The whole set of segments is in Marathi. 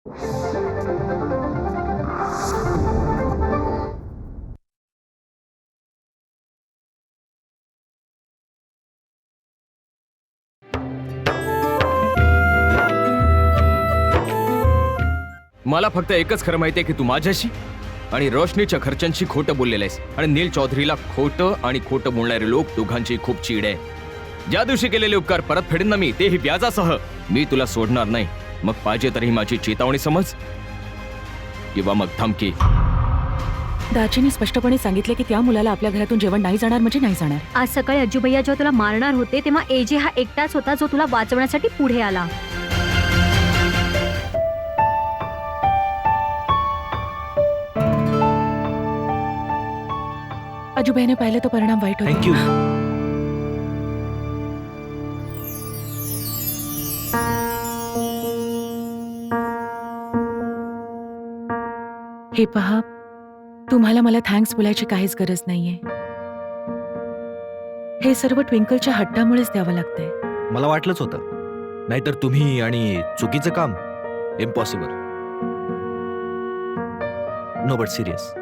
मला फक्त एकच खरं माहितीये की तू माझ्याशी आणि रोशनीच्या खर्चांशी खोटं बोललेलं आहेस आणि नील चौधरीला खोटं आणि खोटं बोलणारे लोक दोघांची खूप चीड आहे। ज्या दिवशी केलेले उपकार परत फेडेन ना मी, तेही व्याजासह, मी तुला सोडणार नाही। मग पाहिजे तरी माझी चेतावणी समज किंवा मग धमकी। दाजीने स्पष्टपणे सांगितले की त्या मुलाला आपल्या घरातून जेवण नाही जाणार म्हणजे नाही जाणार। आज सकाळी अज्जू भैया जेव्हा तुला मारणार होते तेव्हा एजे हा एकटाच होता जो तुला वाचवण्यासाठी पुढे आला। अजूबाईने पाहिलं तो परिणाम वाईट होता। थँक्यू। हे पहा, तुम्हाला मला थँक्स बोलायची काहीच गरज नाहीये। हे सर्व ट्विंकलच्या हट्टामुळेच द्यावं लागतंय। मला वाटलंच होतं, नाहीतर तुम्ही आणि चुकीचं काम impossible. No but serious,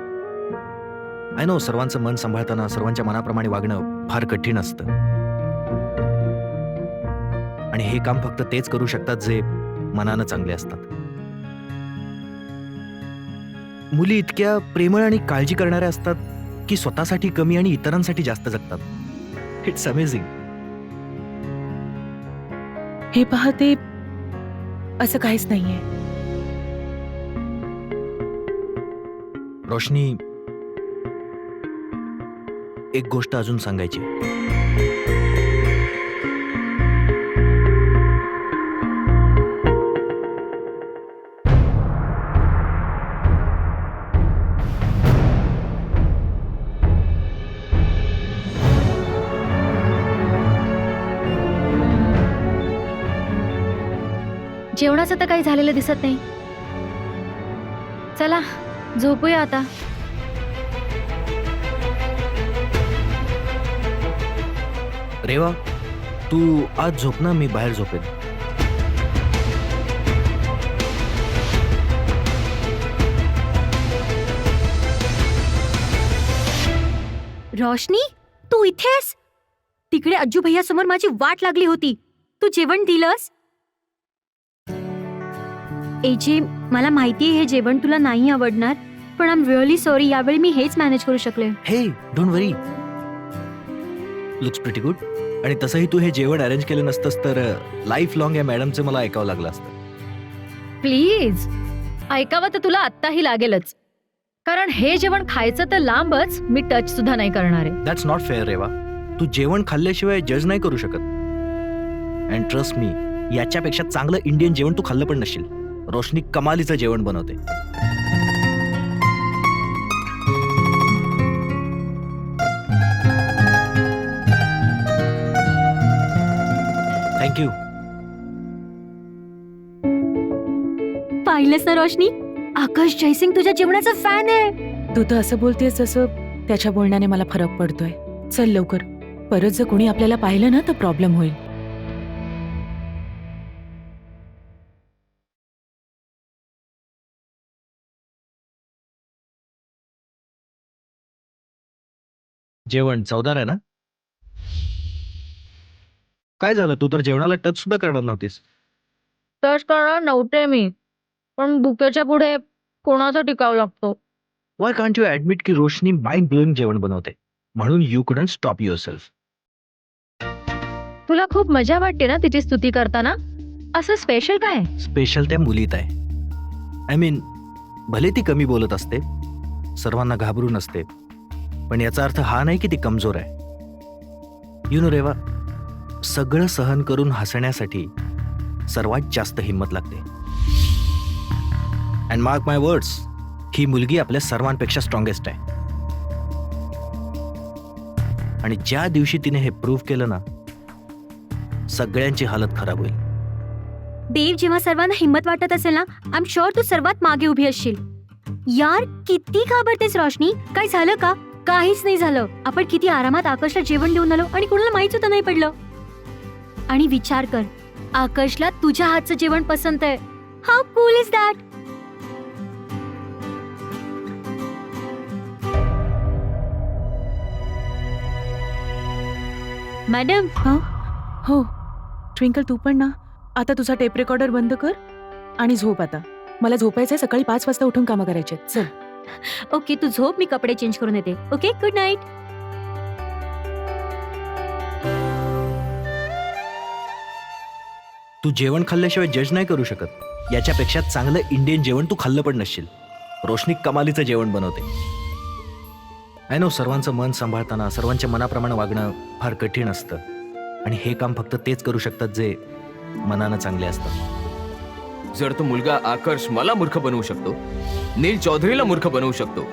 I know सर्वांचं मन सांभाळताना सर्वांच्या मनाप्रमाणे वागणं फार कठीण असतं आणि हे काम फक्त तेच करू शकतात जे मनानं चांगले असतात। मुली इतक्या प्रेमळ आणि काळजी करणाऱ्या असतात की स्वतःसाठी कमी आणि इतरांसाठी जास्त जगतात। It's amazing. हे पहा, ते असं काहीच नाहीये। रोशनी, एक गोष्ट अजून सांगायची। जेवणाचं तर काही झालेलं दिसत नाही। चला झोपूया आता। रेवा, तू आज झोप ना, मी बाहेर झोपेन। रोशनी, तू इथेस? तिकडे अज्जू भैया समोर माझी वाट लागली होती। तू जेवण दिलंस? एजे, मला माहितीये हे जेवण तुला नाही आवडणार, पण आय एम रिअली सॉरी, यावेळी मी हेच मॅनेज करू शकले। हे don't worry, looks pretty good. आणि तसंही तू हे जेवण अरेंज केलं नसतंस तर लाईफ लॉंग या मॅडमचं मला ऐकावं लागलं असतं। प्लीज, ऐकावं तर तुला आत्ताही लागेलच, कारण हे जेवण खायचं तर लांबच, मी टच सुद्धा नाही करणार आहे। दॅट्स नॉट फेअर रेवा, तू जेवण खाल्ल्याशिवाय जज नाही करू शकत। अँड ट्रस्ट मी, याच्यापेक्षा चांगलं इंडियन जेवण तू खाल्लं पण नसशील। रोशनी कमालीचं जेवण बनवते। थँक्यू। पाहिलंस ना रोशनी, आकाश जयसिंग तुझ्या जेवणाचा फॅन आहे। तू तर असं बोलतेस जसं त्याच्या बोलण्याने मला फरक पडतोय। चल लवकर, परत जर कोणी आपल्याला पाहिलं ना तर प्रॉब्लेम होईल। जेवण चवदार आहे ना? काय झालं, तू तर जेवणाला टच सुद्धा करणार नव्हतीस। टच करणार नव्हते मी, पण बुकेच्या पुढे कोणाचा टिकाव लागतो। वाय कांट यू ऍडमिट की रोशनी माइंड ब्लोइंग जेवण बनवते, म्हणून यू कुडंट स्टॉप युअरसेल्फ। तुला खूप मजा वाटते ना तिची स्तुती करताना? असं स्पेशल काय? स्पेशल त्या मुलीत आहे। आय मीन, भले ती कमी बोलत असते, सर्वांना घाबरून असते, पण याचा अर्थ हा नाही की ती कमजोर आहे। यू नो रेवा, सगळं सहन करून हसण्यासाठी सर्वात जास्त हिंमत लागते। अँड मार्क माय वर्ड्स, ही मुलगी आपल्या सर्वांपेक्षा स्ट्रॉंगेस्ट आहे। आणि ज्या दिवशी तिने हे प्रूव्ह केलं ना, सगळ्यांची हालत खराब होईल। देव जेव्हा सर्वांना हिम्मत वाटत असेल ना, आय एम शुअर तू सर्वात मागे उभी असशील। यार, किती घाबरतेस रोशनी? काय झालं का? काहीच नाही झालं। आपण किती आरामात आकाशला जेवण देऊन आलो आणि कोणाला माहित सुद्धा नाही पडलं। आणि विचार कर, आकाशला तुझ्या हातचं जेवण पसंत आहे। How cool is that? Madam हो ट्विंकल तू पण ना आता तुझा टेप रेकॉर्डर बंद कर आणि झोप आता. मला झोपायचंय, सकाळी 5 वाजता उठून कामं करायचे. चल. ओके तू झोप, मी कपडे चेंज करून येते. Okay good night. तू जेवण खाल्ल्याशिवाय जज नाही करू शकत. याच्यापेक्षा चांगलं इंडियन जेवण तू खाल्लं पण नसशील. रोशनी कमालीचं जेवण बनवते. आय नो सर्वांचं मन सांभाळताना सर्वांच्या मनाप्रमाणे वागणं फार कठीण असतं आणि हे काम फक्त तेच करू शकतात जे मनानं चांगले असतात. जर तो मुलगा आकर्ष मला मूर्ख बनवू शकतो, नील चौधरीला मूर्ख बनवू शकतो,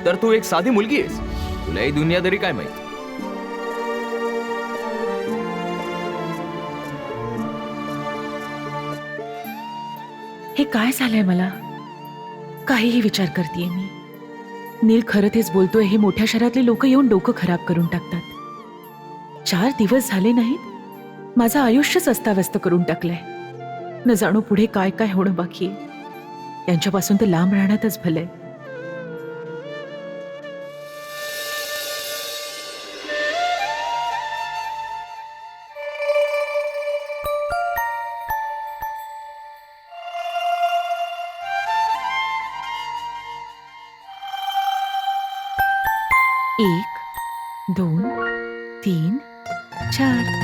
तर तू एक साधी मुलगी आहेस. तुला ही दुनियादारी काय माहित. हे काय झालंय मला? काहीही विचार करतेय मी. नील खरं तेच बोलतोय. हे मोठ्या शहरातले लोक येऊन डोकं खराब करून टाकतात. 4 दिवस झाले नाहीत, माझं आयुष्यच अस्ताव्यस्त करून टाकलंय. न जाणू पुढे काय काय होणं बाकी आहे. यांच्यापासून तर लांब राहण्यातच भलंय. एक, 2, 3, 4.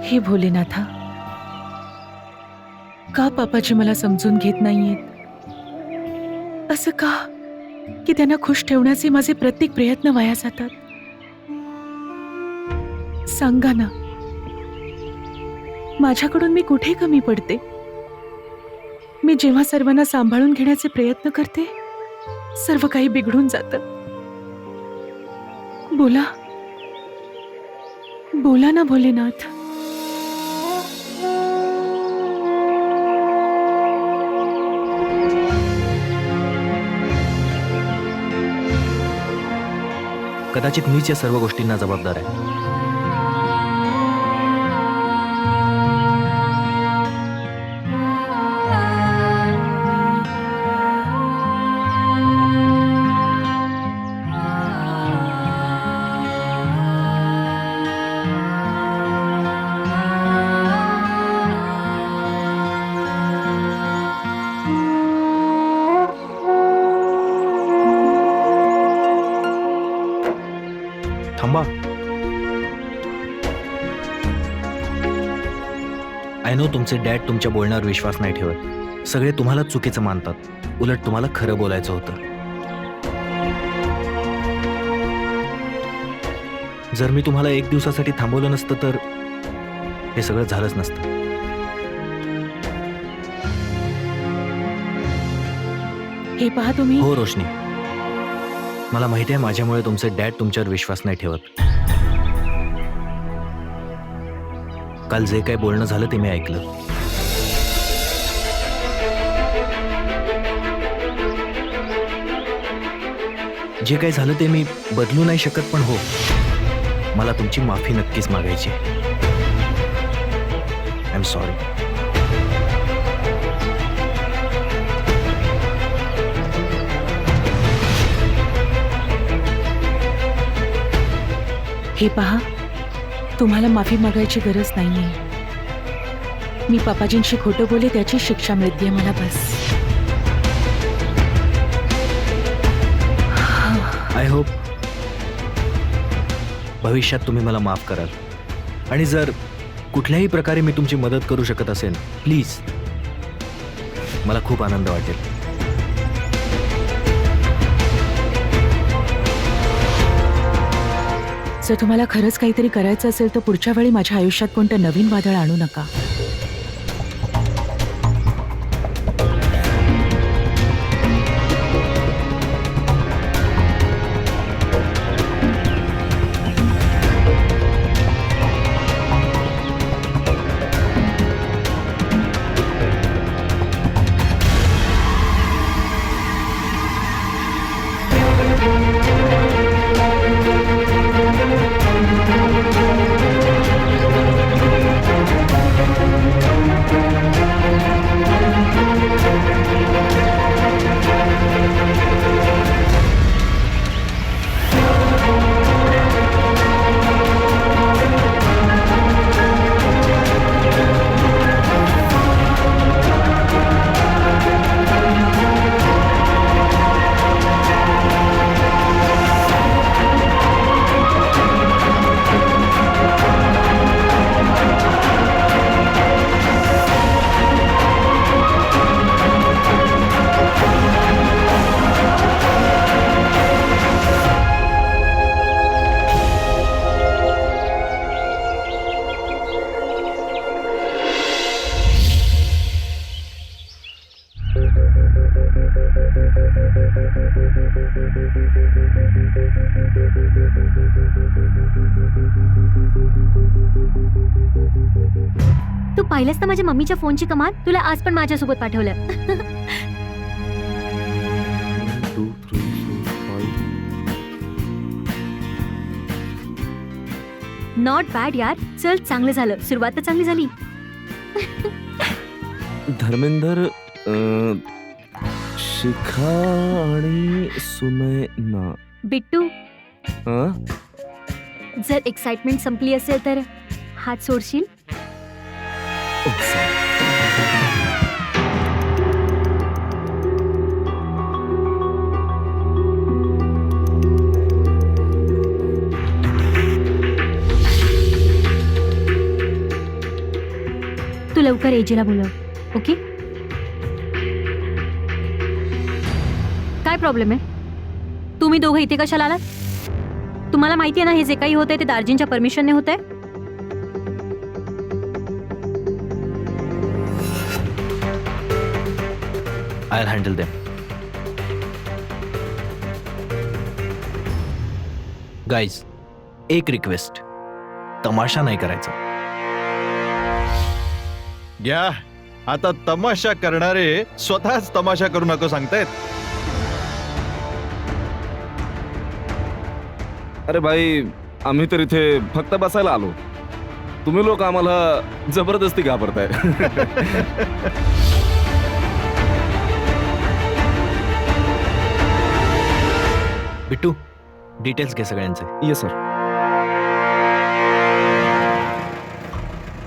हे भोलेनाथा, का पापाची मला समजून घेत नाहीयेत? असं का की त्यांना खुश ठेवण्याचे माझे प्रत्येक प्रयत्न वाया जातात? सांगा ना, माझ्याकडून मी कुठे कमी पडते? मी जेव्हा सर्वांना सांभाळून घेण्याचे प्रयत्न करते, सर्व काही बिघडून जातं. बोला बोला ना भोलेनाथ. कदाचित मीच या सर्व गोष्टींना जबाबदार आहे. थांबा. आय नो तुमचे डॅड तुमच्या बोलण्यावर विश्वास नाही ठेवत. सगळे तुम्हाला चुकीचं मानतात. उलट तुम्हाला खरं बोलायचं होतं. जर मी तुम्हाला 1 दिवसासाठी थांबवलं नसतं तर हे सगळं झालंच नसतं. हे पहा तुम्ही. हो रोशनी, मला माहिती आहे माझ्यामुळे तुमचे डॅड तुमच्यावर विश्वास नाही ठेवत. काल जे काही बोलणं झालं ते मी ऐकलं. जे काही झालं ते मी बदलू नाही शकत, पण हो, मला तुमची माफी नक्कीच मागायची. I am sorry. हे पहा, तुम्हाला माफी मागायची गरज नाहीये. मी पापाजींशी खोटं बोले त्याची शिक्षा मिळतेय मला, बस. आय होप भविष्यात तुम्ही मला माफ कराल. आणि जर कुठल्याही प्रकारे मी तुमची मदत करू शकत असेल, प्लीज, मला खूप आनंद वाटेल. जर तुम्हाला खरंच काहीतरी करायचं असेल तर पुढच्या वेळी माझ्या आयुष्यात कोणतं नवीन वादळ आणू नका. तू पाहिलंस ना माझ्या मम्मीच्या फोनची कमाल? तुला आज पण माझ्यासोबत पाठवलं. 2, 3, 4, 5. नॉट बॅड यार. चल, चांगलं झालं. सुरुवात तर चांगली झाली. धर्मेंद्र, शिखा आणि सुनैना. बिट्टू, हं? जर एक्साइटमेंट संपली असेल तर हात सोडशील? Oh, sorry. तू लवकर एजीला बोलव, ओके? काय प्रॉब्लेम आहे? तुम्ही दोघं इथे कशाला आलात? तुम्हाला माहिती आहे ना हे जे काही होतंय ते दार्जिनच्या परमिशनने होतंय? I handle them. गाईज, एक रिक्वेस्ट, तमाशा नाही करायचा. घ्या, आता तमाशा करणारे स्वतःच तमाशा करू नको सांगतायत. अरे भाई, आम्ही तर इथे फक्त बसायला आलो. तुम्ही लोक आम्हाला जबरदस्ती घाबरताय. बिट्टू, डिटेल्स घे सगळ्यांचे. Yes sir.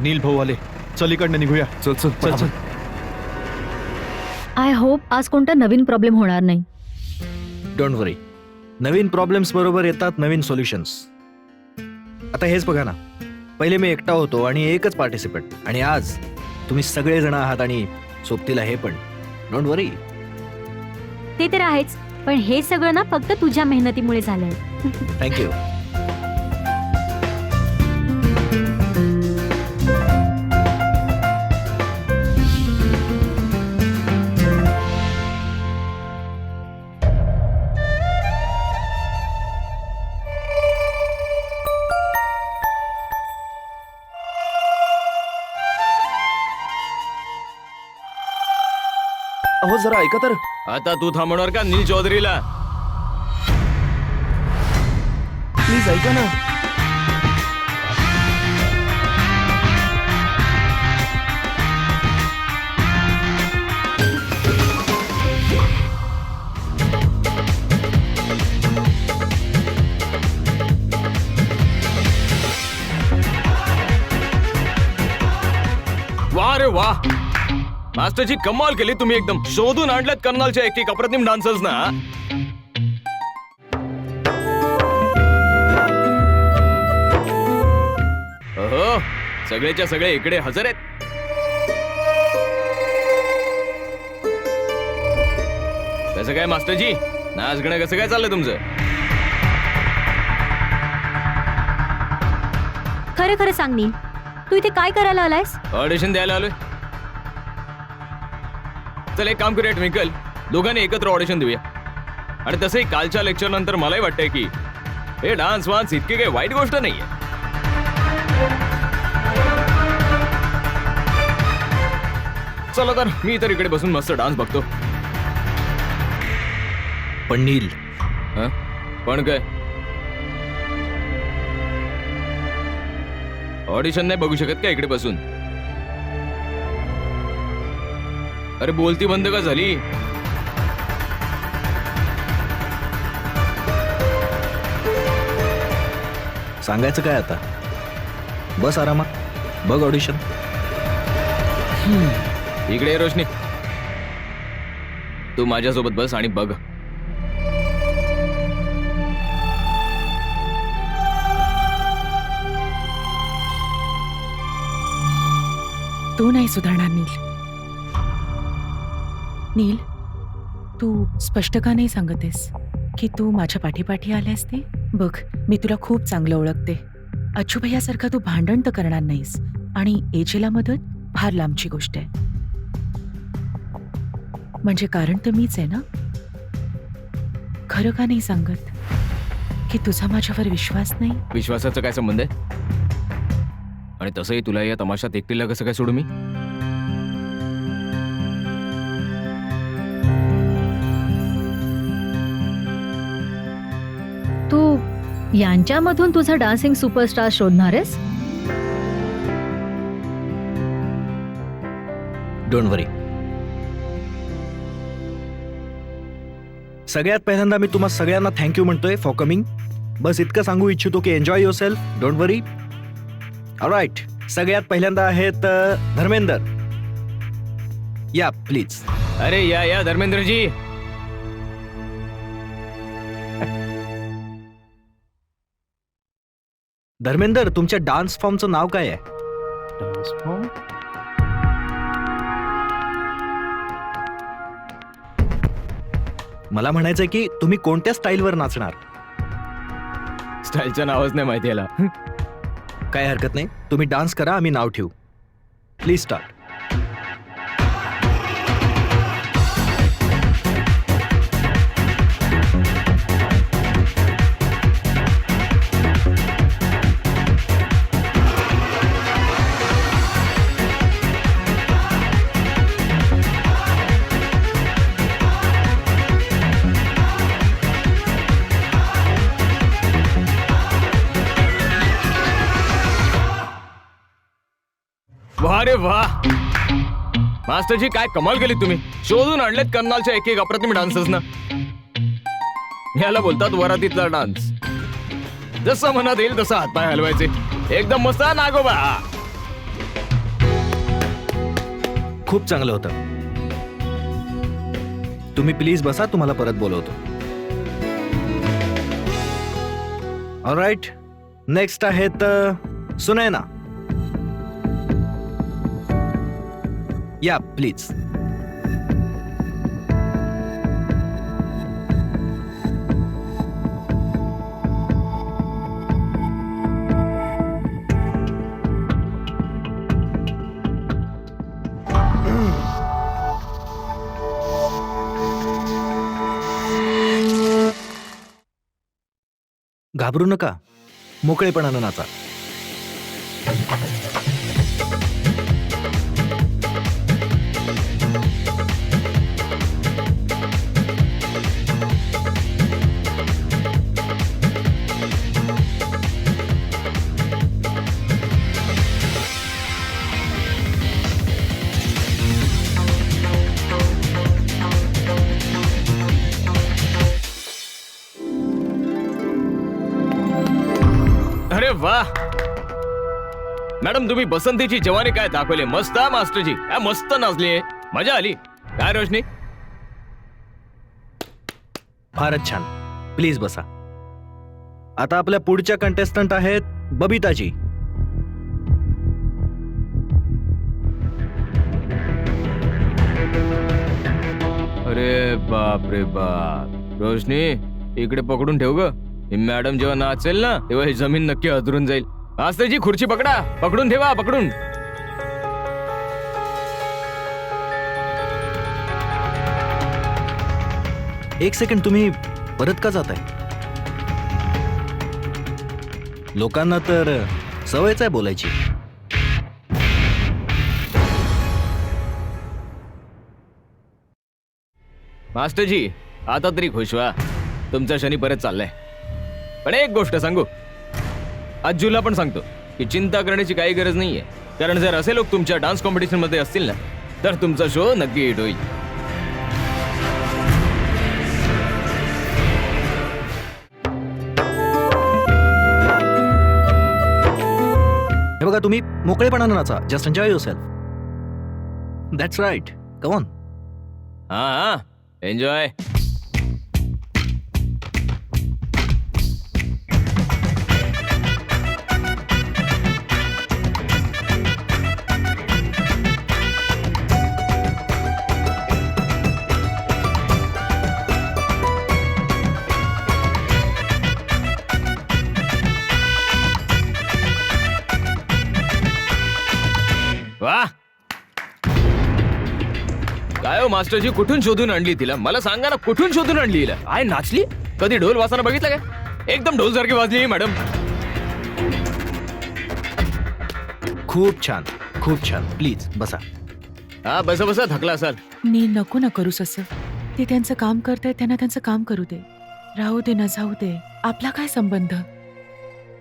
नील भाऊ आले, चल इकडनं निघूया. चल चल चल चल. आय होप आज कोणता नवीन प्रॉब्लेम होणार नाही. डोंट वरी, नवीन प्रॉब्लेम्स बरोबर येतात नवीन सोल्युशन्स. आता हेच बघा ना, पहिले मी एकटा होतो आणि एकच पार्टिसिपंट, आणि आज तुम्ही सगळेजण आहात आणि सोबतीला हे पण. डोंट वरी. ते तर आहेच, पण हे सगळं ना फक्त तुझ्या मेहनतीमुळे झालंय. थँक्यू. अहो जरा ऐका तर. आता तू थांबवणार का नील चौधरीला? प्लीज ऐका ना. वा रे वा, मास्टरची कमाल केली तुम्ही. एकदम शोधून आणल्यात कर्नालच्या एक अप्रतिम डान्सर्स ना. हो, सगळेच्या सगळे इकडे हजर आहेत. कसं काय मास्टरजी, नाच गाणं कसं काय चाललंय तुमचं? खरं खरं सांग नील, तू इथे काय करायला आलायस? ऑडिशन द्यायला आलोय. चल एक काम करूया ट्विंकल, दोघांनी एकत्र ऑडिशन देऊया. आणि तसंही कालच्या लेक्चर नंतर मलाही वाटतंय की हे डान्स वान्स इतकी काही वाईट गोष्ट नाहीये. चला तर मी तर इकडे बसून मस्त डान्स बघतो. पण नील, हं? पण काय ऑडिशन नाही बघू शकत का इकडे बसून? अरे बोलती बंद का झाली? सांगायचं काय आता? बस आरामात, बघ ऑडिशन. इकडे ये रोशनी, तू माझ्यासोबत बस आणि बघ. तू नाही सुधारणार नील. नील, तू स्पष्ट का नाही सांगतेस की तू माझ्या पाठीपाठी आल्यास ते? बघ, मी तुला खूप चांगलं ओळखते. अच्छू भैयासारखा तू भांडण तर करणार नाहीस, आणि एजेला मदत फार लांबची गोष्ट आहे. म्हणजे कारण तर मीच आहे ना. खरं का नाही सांगत की तुझा माझ्यावर विश्वास नाही? विश्वासाचा काय संबंध आहे? आणि तसंही तुला या तमाशात एकटीला कसं काय सोडू मी? तू यांच्यामधून तुझा डान्सिंग सुपरस्टार शोधणार आहेस? डोंट वरी. सगळ्यात पहिल्यांदा मी तुम्हा सगळ्यांना थँक्यू म्हणतोय फॉर कमिंग. बस इतकं सांगू इच्छितो की enjoy your self, don't worry. All right, सगळ्यात पहिल्यांदा आहेत धर्मेंदर. या प्लीज. अरे या धर्मेंद्रजी. धर्मेंदर, तुमच्या डान्स फॉर्मचं नाव काय आहे? मला म्हणायचंय की तुम्ही कोणत्या स्टाईलवर नाचणार? स्टाईलचं नावच नाही माहिती याला. काय हरकत नाही, तुम्ही डान्स करा, आम्ही नाव ठेवू. Please start. वा रे वा, मास्टरजी काय कमाल केली तुम्ही. शोधून आणलेत कर्नालच्या एक अप्रतिम डान्सर्स ना. याला बोलतात वरातीतला डान्स. जसं मनात येईल तसं हातपाय हलवायचे. एकदम मस्त नागोबा. खूप चांगलं होतं. तुम्ही प्लीज बसा, तुम्हाला परत बोलवतो. ऑलराईट, नेक्स्ट आहेत सुनैना. या प्लीज. घाबरू नका, मोकळेपणानं नाचा. मॅडम तुम्ही बसंतीची जवानी काय दाखवली, मस्त हा मास्टरजी, काय मस्त नाचली, मजा आली. काय रोशनी? फारच छान. प्लीज बसा. आता आपल्या पुढच्या कंटेस्टंट आहेत बबिताजी. अरे बाप रे बाप. रोशनी इकडे पकडून ठेव ग. ही मॅडम जेव्हा नाचेल ना तेव्हा ही जमीन नक्की हादरून जाईल. मास्टरजी खुर्ची पकडा, पकडून ठेवा, पकडून. एक सेकंड, तुम्ही परत का जाताय? लोकांना तर सवयच आहे बोलायची. मास्टरजी आता तरी खुश व्हा, तुमचा शनी परत चाललाय. पण एक गोष्ट सांगू, अज्जूला पण सांगतो की चिंता करण्याची काही गरज नाहीये, कारण जर असे लोक तुमच्या डान्स कॉम्पिटिशन मध्ये असतील ना तर तुमचा शो नक्की हिट होईल. हे बघा, तुम्ही मोकळेपणानं नाचा. Just enjoy yourself. That's right. Come on. हा हा, एन्जॉय. वा, काय हो मास्टरजी, कुठून शोधून आणली तिला? मला सांगा ना, कुठून शोधून आणली हिला? काय नाचली? कधी ढोल वाजताना बघितलं काय? एकदम ढोल सारखी वाजली मॅडम. खूप छान, खूप छान. प्लीज बसा. हा बसा बसा, थकला असाल. नील नको ना करूस असं. ते त्यांचं काम करतायत, त्यांना त्यांचं काम करू दे. राहू दे ना, जाऊ दे. आपला काय संबंध?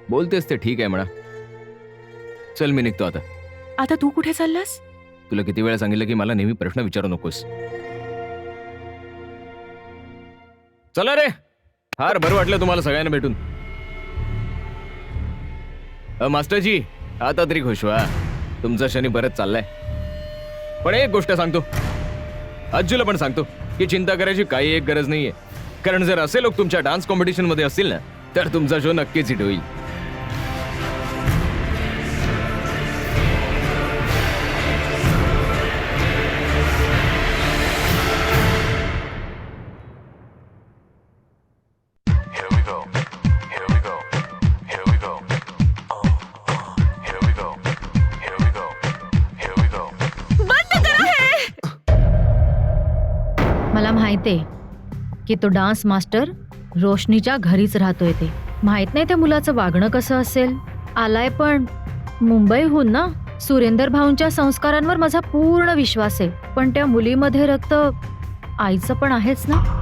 बोलतेस ते ठीक आहे म्हणा. चल मी निघतो आता. आता तू कुठे चाललास? तुला किती वेळा सांगितलं की मला नेहमी प्रश्न विचारू नकोस. चला रे, फार बरं वाटलं तुम्हाला सगळ्यांना भेटून. मास्टरजी आता तरी खुश व्हा, तुमचा शनी परत चाललाय. पण एक गोष्ट सांगतो, अज्जूला पण सांगतो की चिंता करायची काही एक गरज नाहीये, कारण जर असे लोक तुमच्या डान्स कॉम्पिटिशन मध्ये असतील ना तर तुमचा शो नक्कीच हिट होईल. मला माहितीये की तो डान्स मास्टर रोशनीच्या घरीच राहतोय. ते माहित नाही त्या मुलाचं वागणं कसं असेल. आलाय पण मुंबईहून ना. सुरेंदर भाऊंच्या संस्कारांवर माझा पूर्ण विश्वास आहे, पण त्या मुलीमध्ये रक्त आईचं पण आहेच ना.